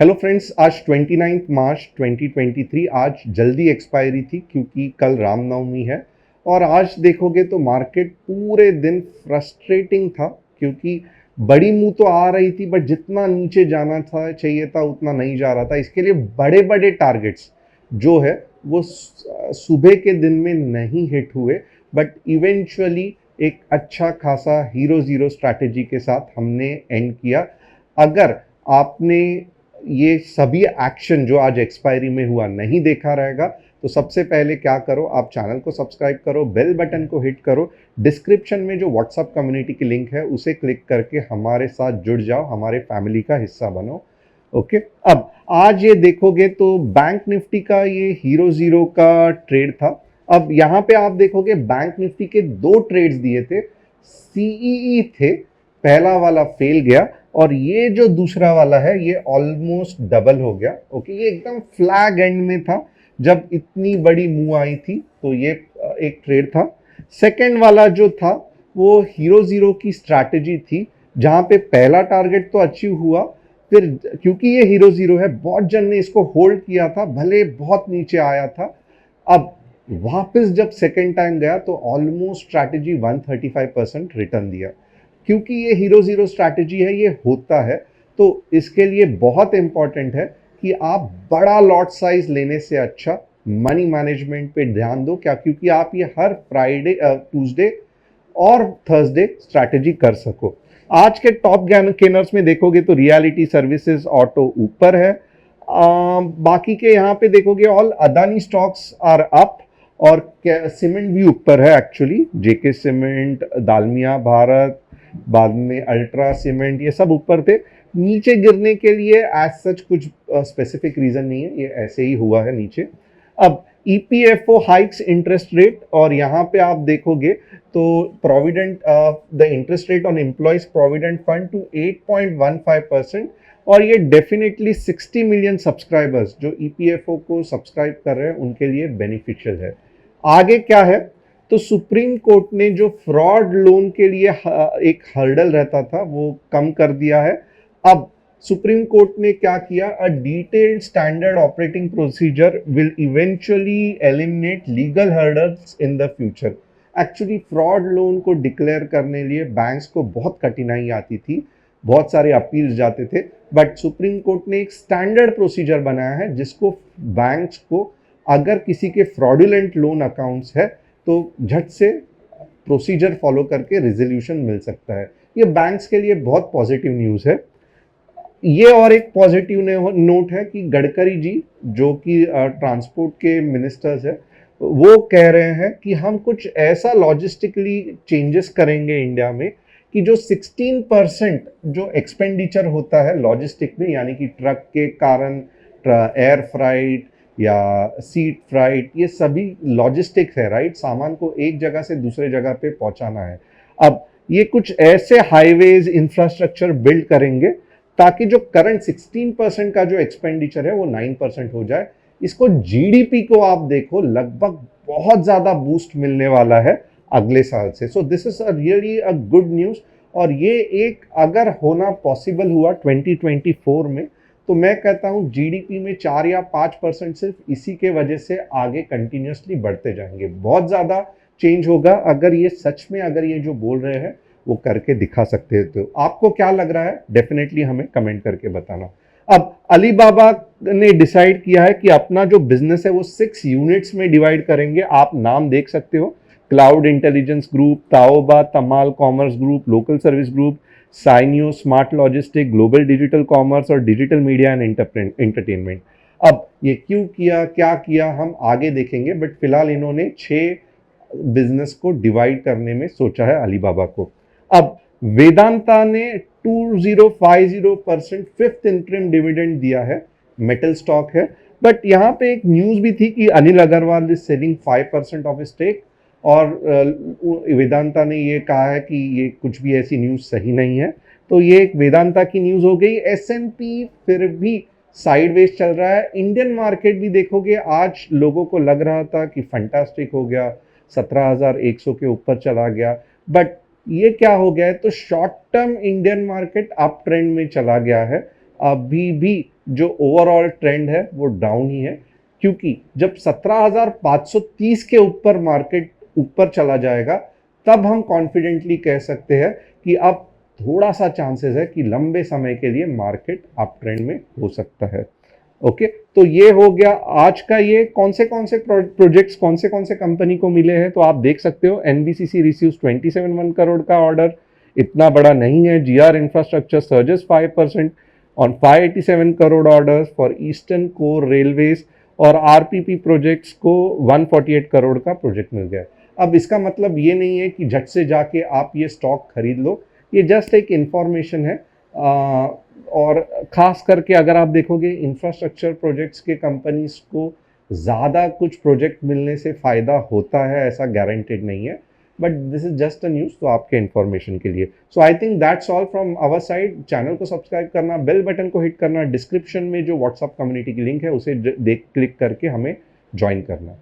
Hello friends, आज 29 मार्च 2023 आज जल्दी एक्सपायरी थी क्योंकि कल रामनवमी है। और आज देखोगे तो मार्केट पूरे दिन फ्रस्ट्रेटिंग था क्योंकि बड़ी मुंह तो आ रही थी बट जितना नीचे जाना था चाहिए था उतना नहीं जा रहा था। इसके लिए बड़े बड़े टारगेट्स जो है वो सुबह के दिन में नहीं हिट हुए, बट इवेंचुअली एक अच्छा खासा हीरो ज़ीरो स्ट्रैटेजी के साथ हमने एंड किया। अगर आपने ये सभी एक्शन जो आज एक्सपायरी में हुआ नहीं देखा रहेगा तो सबसे पहले क्या करो, आप चैनल को सब्सक्राइब करो, बेल बटन को हिट करो, डिस्क्रिप्शन में जो व्हाट्सएप कम्युनिटी की लिंक है उसे क्लिक करके हमारे साथ जुड़ जाओ, हमारे फैमिली का हिस्सा बनो। ओके, अब आज ये देखोगे तो बैंक निफ्टी का ये हीरो ज़ीरो का ट्रेड था। अब यहाँ पे आप देखोगे बैंक निफ्टी के दो ट्रेड्स दिए थे, सीईई थे, पहला वाला फेल गया और ये जो दूसरा वाला है ये ऑलमोस्ट डबल हो गया। ओके, ये एकदम फ्लैग एंड में था जब इतनी बड़ी मूव आई थी, तो ये एक ट्रेड था। सेकंड वाला जो था वो हीरो ज़ीरो की स्ट्रैटेजी थी जहाँ पे पहला टारगेट तो अचीव हुआ, फिर क्योंकि ये हीरो ज़ीरो है बहुत जन ने इसको होल्ड किया था, भले बहुत नीचे आया था। अब वापस जब सेकेंड टाइम गया तो ऑलमोस्ट स्ट्रैटेजी 135% रिटर्न दिया। क्योंकि ये हीरो ज़ीरो स्ट्रैटेजी है, ये होता है, तो इसके लिए बहुत इंपॉर्टेंट है कि आप बड़ा लॉट साइज लेने से अच्छा मनी मैनेजमेंट पे ध्यान दो। क्या? क्योंकि आप ये हर फ्राइडे, ट्यूसडे और थर्सडे स्ट्रैटेजी कर सको। आज के टॉप गेनर्स में देखोगे तो रियलिटी सर्विसेज, ऑटो ऊपर है। बाकी के यहाँ पे देखोगे all Adani stocks are up और सीमेंट भी ऊपर है actually, JK cement, Dalmia Bharat, बाद में अल्ट्रा सीमेंट, ये सब ऊपर थे। नीचे गिरने के लिए एज सच कुछ स्पेसिफिक रीजन नहीं है, ये ऐसे ही हुआ है नीचे। अब ईपीएफओ हाइक्स इंटरेस्ट रेट, और यहाँ पे आप देखोगे तो provident the interest rate on employees provident fund to 8.15%, और ये डेफिनेटली 60 मिलियन सब्सक्राइबर्स जो ईपीएफओ को सब्सक्राइब कर रहे हैं उनके लिए बेनिफिशियल है। आगे क्या है तो सुप्रीम कोर्ट ने जो फ्रॉड लोन के लिए एक हर्डल रहता था वो कम कर दिया है। अब सुप्रीम कोर्ट ने क्या किया, a detailed standard operating procedure will eventually eliminate legal hurdles in the future. Actually fraud loan को डिक्लेयर करने लिए बैंक्स को बहुत कठिनाई आती थी, बहुत सारे अपील्स जाते थे, बट सुप्रीम कोर्ट ने एक स्टैंडर्ड प्रोसीजर बनाया है जिसको बैंक्स को अगर किसी के फ्रॉडुलेंट लोन अकाउंट्स है तो झट से प्रोसीजर फॉलो करके रिजोल्यूशन मिल सकता है। ये बैंक्स के लिए बहुत पॉजिटिव न्यूज़ है। ये और एक पॉजिटिव नोट है कि गडकरी जी जो कि ट्रांसपोर्ट के मिनिस्टर्स है, वो कह रहे हैं कि हम कुछ ऐसा लॉजिस्टिकली चेंजेस करेंगे इंडिया में कि जो 16% जो एक्सपेंडिचर होता है लॉजिस्टिक में, यानी कि ट्रक के कारण एयर फ्राइट या सीट फ्राइट, ये सभी लॉजिस्टिक्स है, राइट, सामान को एक जगह से दूसरे जगह पे पहुंचाना है। अब ये कुछ ऐसे हाईवेज इंफ्रास्ट्रक्चर बिल्ड करेंगे ताकि जो करंट 16% का जो एक्सपेंडिचर है वो 9% हो जाए। इसको जीडीपी को आप देखो, लगभग बहुत ज़्यादा बूस्ट मिलने वाला है अगले साल से। So this is a really a good news, और ये एक अगर होना पॉसिबल हुआ 2024 में तो मैं कहता हूँ जीडीपी में 4 या 5% सिर्फ इसी के वजह से आगे कंटिन्यूसली बढ़ते जाएंगे। बहुत ज़्यादा चेंज होगा अगर ये सच में, अगर ये जो बोल रहे हैं वो करके दिखा सकते हैं। तो आपको क्या लग रहा है, डेफिनेटली हमें कमेंट करके बताना। अब अलीबाबा ने डिसाइड किया है कि अपना जो बिजनेस है वो 6 यूनिट्स में डिवाइड करेंगे। आप नाम देख सकते हो, cloud intelligence group, Taobao Tmall commerce group, local service group, Cainiao smart logistic, global digital commerce और डिजिटल मीडिया एंड एंटरटेनमेंट। अब ये क्यों किया, क्या किया, हम आगे देखेंगे, बट फिलहाल इन्होंने 6 बिजनेस को डिवाइड करने में सोचा है अलीबाबा को। अब वेदांता ने 2050% फिफ्थ इंटरिम डिविडेंड दिया है, मेटल स्टॉक है, बट यहाँ पे एक न्यूज भी थी कि Anil Agarwal is selling 5% of stake, और वेदांता ने ये कहा है कि ये कुछ भी ऐसी न्यूज़ सही नहीं है। तो ये एक वेदांता की न्यूज़ हो गई। एसएनपी फिर भी साइडवेज चल रहा है। इंडियन मार्केट भी देखोगे, आज लोगों को लग रहा था कि फंटास्टिक हो गया, 17,100 के ऊपर चला गया, बट ये क्या हो गया है तो short term Indian market up trend में चला गया है। अभी भी जो ओवरऑल ट्रेंड है वो डाउन ही है, क्योंकि जब 17,530 के ऊपर मार्केट ऊपर चला जाएगा तब हम कॉन्फिडेंटली कह सकते हैं कि अब थोड़ा सा चांसेस है कि लंबे समय के लिए मार्केट अप ट्रेंड में हो सकता है। ओके, तो ये हो गया आज का। ये कौन से प्रोजेक्ट्स कौन से कंपनी को मिले हैं, तो आप देख सकते हो एनबीसीसी रिसीव्स 27 करोड़ का ऑर्डर, इतना बड़ा नहीं है। GR infrastructure surges 5% on 587 crore orders for eastern core railways, और आरपीपी प्रोजेक्ट्स को 148 करोड़ का प्रोजेक्ट मिल गया। अब इसका मतलब ये नहीं है कि झट से जाके आप ये स्टॉक खरीद लो, ये जस्ट एक इंफॉर्मेशन है। और ख़ास करके अगर आप देखोगे इंफ्रास्ट्रक्चर प्रोजेक्ट्स के कंपनीज को ज़्यादा कुछ प्रोजेक्ट मिलने से फ़ायदा होता है ऐसा गारंटेड नहीं है, but this is just a news, तो आपके इन्फॉर्मेशन के लिए। So I think that's all from our side. Channel को सब्सक्राइब करना, बेल बटन को हिट करना, डिस्क्रिप्शन में जो व्हाट्सअप कम्युनिटी की लिंक है उसे देख क्लिक करके हमें ज्वाइन करना।